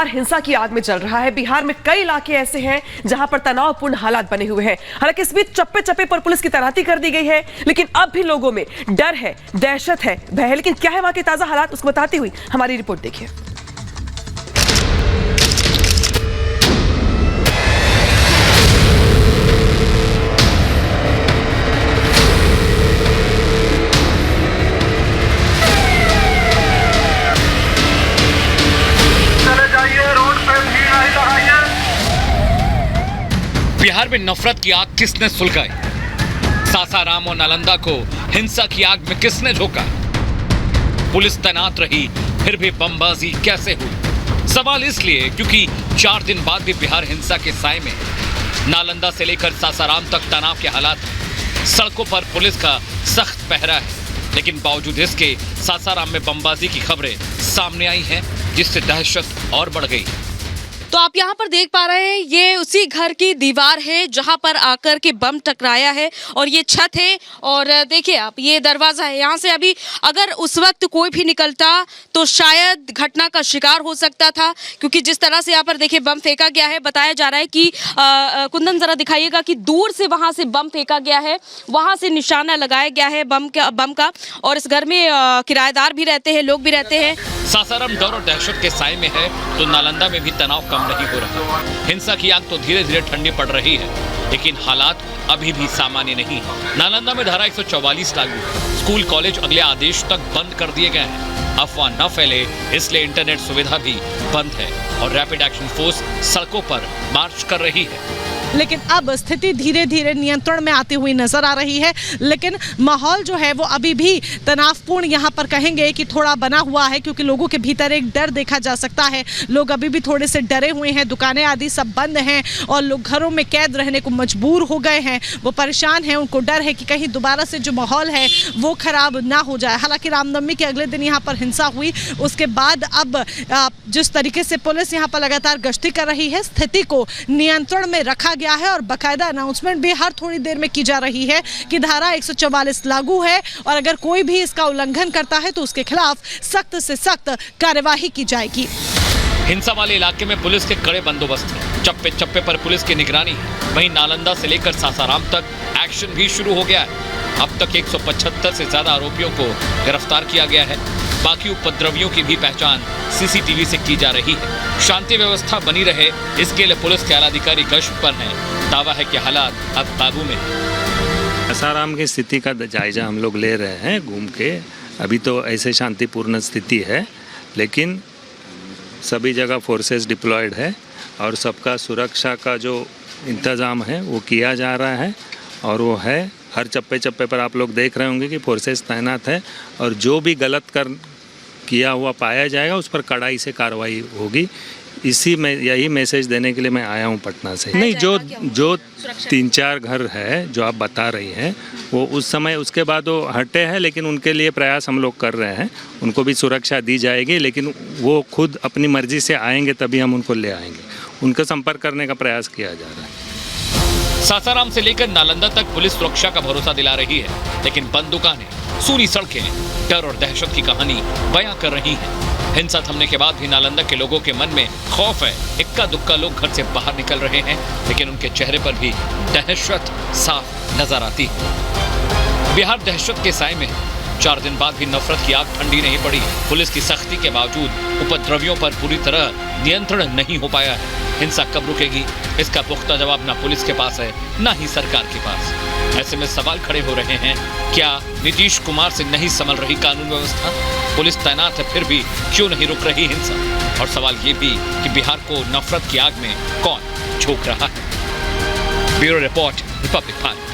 बिहार हिंसा की आग में जल रहा है। बिहार में कई इलाके ऐसे हैं जहां पर तनावपूर्ण हालात बने हुए हैं। हालांकि इस बीच चप्पे चप्पे पर पुलिस की तैनाती कर दी गई है, लेकिन अब भी लोगों में डर है, दहशत है, भय है। लेकिन क्या है वहां के ताजा हालात, उसको बताती हुई हमारी रिपोर्ट देखिए। बिहार में नफरत की आग किसने सुलगाई? सासाराम और नालंदा को हिंसा की आग में किसने झोंका? पुलिस तैनात रही, फिर भी बमबाजी कैसे हुई? सवाल इसलिए क्योंकि 4 दिन बाद भी बिहार हिंसा के साए में। नालंदा से लेकर सासाराम तक तनाव के हालात, सड़कों पर पुलिस का सख्त पहरा है। लेकिन बावजूद इसके सासाराम में बमबाजी की खबरें सामने आई हैं, जिससे दहशत और बढ़ गई। तो आप यहाँ पर देख पा रहे हैं, ये उसी घर की दीवार है जहाँ पर आकर के बम टकराया है, और ये छत है, और देखिए आप, ये दरवाजा है। यहाँ से अभी अगर उस वक्त कोई भी निकलता तो शायद घटना का शिकार हो सकता था, क्योंकि जिस तरह से यहाँ पर देखिए बम फेंका गया है। बताया जा रहा है कि कुंदन जरा दिखाइएगा कि दूर से वहाँ से बम फेंका गया है, वहाँ से निशाना लगाया गया है बम का। और इस घर में किराएदार भी रहते हैं, लोग भी रहते हैं। सासाराम डर और दहशत के साए में है तो नालंदा में भी तनाव कम नहीं हो रहा। हिंसा की आग तो धीरे धीरे ठंडी पड़ रही है, लेकिन हालात अभी भी सामान्य नहीं। नालंदा में धारा 144 लागू, स्कूल कॉलेज अगले आदेश तक बंद कर दिए गए हैं। अफवाह न फैले इसलिए इंटरनेट सुविधा भी बंद है और रैपिड एक्शन फोर्स सड़कों पर मार्च कर रही है। लेकिन अब स्थिति धीरे धीरे नियंत्रण में आती हुई नजर आ रही है, लेकिन माहौल जो है वो अभी भी तनावपूर्ण यहाँ पर कहेंगे कि थोड़ा बना हुआ है, क्योंकि लोगों के भीतर एक डर देखा जा सकता है। लोग अभी भी थोड़े से डरे हुए हैं, दुकानें आदि सब बंद हैं और लोग घरों में कैद रहने को मजबूर हो गए हैं। वो परेशान हैं, उनको डर है कि कहीं दोबारा से जो माहौल है वो खराब ना हो जाए। हालांकि रामनवमी के अगले दिन यहाँ पर हिंसा हुई, उसके बाद अब जिस तरीके से पुलिस यहाँ पर लगातार गश्ती कर रही है, स्थिति को नियंत्रण में रखा गया है और बाकायदा अनाउंसमेंट भी हर थोड़ी देर में की जा रही है कि धारा 144 लागू है और अगर कोई भी इसका उल्लंघन करता है तो उसके खिलाफ सख्त से सख्त कार्यवाही की जाएगी। हिंसा वाले इलाके में पुलिस के कड़े बंदोबस्त हैं, चप्पे चप्पे पर पुलिस की निगरानी है। वहीं नालंदा से लेकर सासाराम तक एक्शन भी शुरू हो गया है। अब तक 175 से ज्यादा आरोपियों को गिरफ्तार किया गया है। बाकी उपद्रवियों की भी पहचान सीसीटीवी से की जा रही है। शांति व्यवस्था बनी रहे, इसके लिए पुलिस के आलाधिकारी गश्त पर हैं। दावा है कि हालात अब काबू में हैं। सासाराम की स्थिति का जायजा हम लोग ले रहे हैं घूम के। अभी तो ऐसे शांतिपूर्ण स्थिति है, लेकिन सभी जगह फोर्सेस डिप्लॉयड है और सबका सुरक्षा का जो इंतज़ाम है वो किया जा रहा है। और वो है, हर चप्पे चप्पे पर आप लोग देख रहे होंगे कि फोर्सेस तैनात है और जो भी गलत किया हुआ पाया जाएगा उस पर कड़ाई से कार्रवाई होगी। इसी में यही मैसेज देने के लिए मैं आया हूँ पटना से। नहीं, जो 3-4 घर है जो आप बता रही हैं वो उस समय उसके बाद वो हटे हैं, लेकिन उनके लिए प्रयास हम लोग कर रहे हैं। उनको भी सुरक्षा दी जाएगी, लेकिन वो खुद अपनी मर्जी से आएंगे तभी हम उनको ले आएंगे। उनका संपर्क करने का प्रयास किया जा रहा है। सासाराम से लेकर नालंदा तक पुलिस सुरक्षा का भरोसा दिला रही है, लेकिन बंद दुकानें, सूनी सड़कें डर और दहशत की कहानी बयां कर रही हैं। हिंसा थमने के बाद भी नालंदा के लोगों के मन में खौफ है। इक्का दुक्का लोग घर से बाहर निकल रहे हैं, लेकिन उनके चेहरे पर भी दहशत साफ नजर आती है। बिहार दहशत के साए में 4 दिन बाद भी नफरत की आग ठंडी नहीं पड़ी। पुलिस की सख्ती के बावजूद उपद्रवियों पर पूरी तरह नियंत्रण नहीं हो पाया है। हिंसा कब रुकेगी, इसका पुख्ता जवाब ना पुलिस के पास है, ना ही सरकार के पास। ऐसे में सवाल खड़े हो रहे हैं, क्या नीतीश कुमार से नहीं संभल रही कानून व्यवस्था? पुलिस तैनात है फिर भी क्यों नहीं रुक रही हिंसा? और सवाल ये भी कि बिहार को नफरत की आग में कौन झोंक रहा है? Bureau report, Republic Bharat.